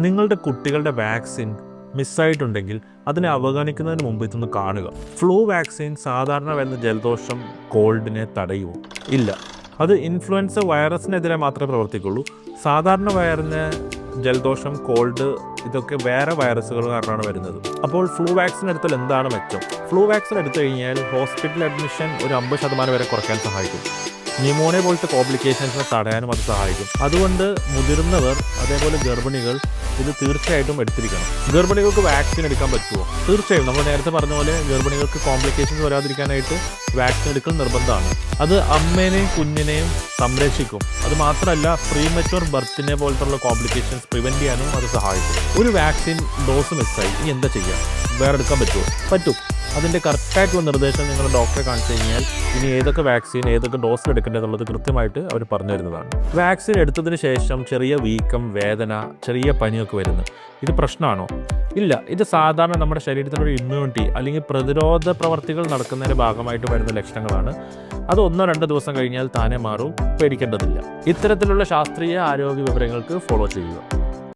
നിങ്ങളുടെ കുട്ടികളുടെ വാക്സിൻ മിസ്സായിട്ടുണ്ടെങ്കിൽ അതിനെ അവഗണിക്കുന്നതിന് മുമ്പ് ഇതൊന്ന് കാണുക. ഫ്ലൂ വാക്സിൻ സാധാരണ വരുന്ന ജലദോഷം, കോൾഡിനെ തടയുമോ? ഇല്ല. അത് ഇൻഫ്ലുവൻസ വൈറസിനെതിരെ മാത്രമേ പ്രവർത്തിക്കുള്ളൂ. സാധാരണ വയറിന് ജലദോഷം, കോൾഡ് ഇതൊക്കെ വേറെ വൈറസുകൾ കാരണമാണ് വരുന്നത്. അപ്പോൾ ഫ്ലൂ വാക്സിൻ എടുത്താൽ എന്താണ് മെച്ചം? ഫ്ലൂ വാക്സിൻ എടുത്തു കഴിഞ്ഞാൽ ഹോസ്പിറ്റൽ അഡ്മിഷൻ ഒരു 50% വരെ കുറയ്ക്കാൻ സഹായിക്കും. ന്യൂമോണിയ പോലത്തെ കോംപ്ലിക്കേഷൻസിനെ തടയാനും അത് സഹായിക്കും. അതുകൊണ്ട് മുതിർന്നവർ, അതേപോലെ ഗർഭിണികൾ ഇത് തീർച്ചയായിട്ടും എടുത്തിരിക്കണം. ഗർഭിണികൾക്ക് വാക്സിൻ എടുക്കാൻ പറ്റുമോ? തീർച്ചയായും. നമ്മൾ നേരത്തെ പറഞ്ഞ പോലെ ഗർഭിണികൾക്ക് കോംപ്ലിക്കേഷൻസ് വരാതിരിക്കാനായിട്ട് വാക്സിൻ എടുക്കൽ നിർബന്ധമാണ്. അത് അമ്മേനെയും കുഞ്ഞിനെയും സംരക്ഷിക്കും. അത് മാത്രമല്ല, പ്രീമച്വർ ബർത്തിനെ പോലത്തുള്ള കോംപ്ലിക്കേഷൻസ് പ്രിവെൻറ്റ് ചെയ്യാനും അത് സഹായിക്കും. ഒരു വാക്സിൻ ഡോസ് മിസ്സായി, ഇനി എന്താ ചെയ്യുക? വേറെ എടുക്കാൻ പറ്റുമോ? പറ്റും. അതിൻ്റെ കറക്റ്റായിട്ടുള്ള നിർദ്ദേശം നിങ്ങൾ ഡോക്ടറെ കാണിച്ചു കഴിഞ്ഞാൽ ഇനി ഏതൊക്കെ വാക്സിൻ ഏതൊക്കെ ഡോസിൽ എടുക്കേണ്ടതെന്നുള്ളത് കൃത്യമായിട്ട് അവർ പറഞ്ഞു തരുന്നതാണ്. വാക്സിൻ എടുത്തതിന് ശേഷം ചെറിയ വീക്കം, വേദന, ചെറിയ പനിയൊക്കെ വരുന്നു. ഇത് പ്രശ്നമാണോ? ഇല്ല. ഇത് സാധാരണ നമ്മുടെ ശരീരത്തിനൊരു ഇമ്മ്യൂണിറ്റി അല്ലെങ്കിൽ പ്രതിരോധ പ്രവർത്തികൾ നടക്കുന്നതിൻ്റെ ഭാഗമായിട്ട് വരുന്ന ലക്ഷണങ്ങളാണ്. അത് 1-2 ദിവസം കഴിഞ്ഞാൽ താനെ മാറും. പേടിക്കേണ്ടതില്ല. ഇത്തരത്തിലുള്ള ശാസ്ത്രീയ ആരോഗ്യ വിവരങ്ങൾക്ക് ഫോളോ ചെയ്യുക.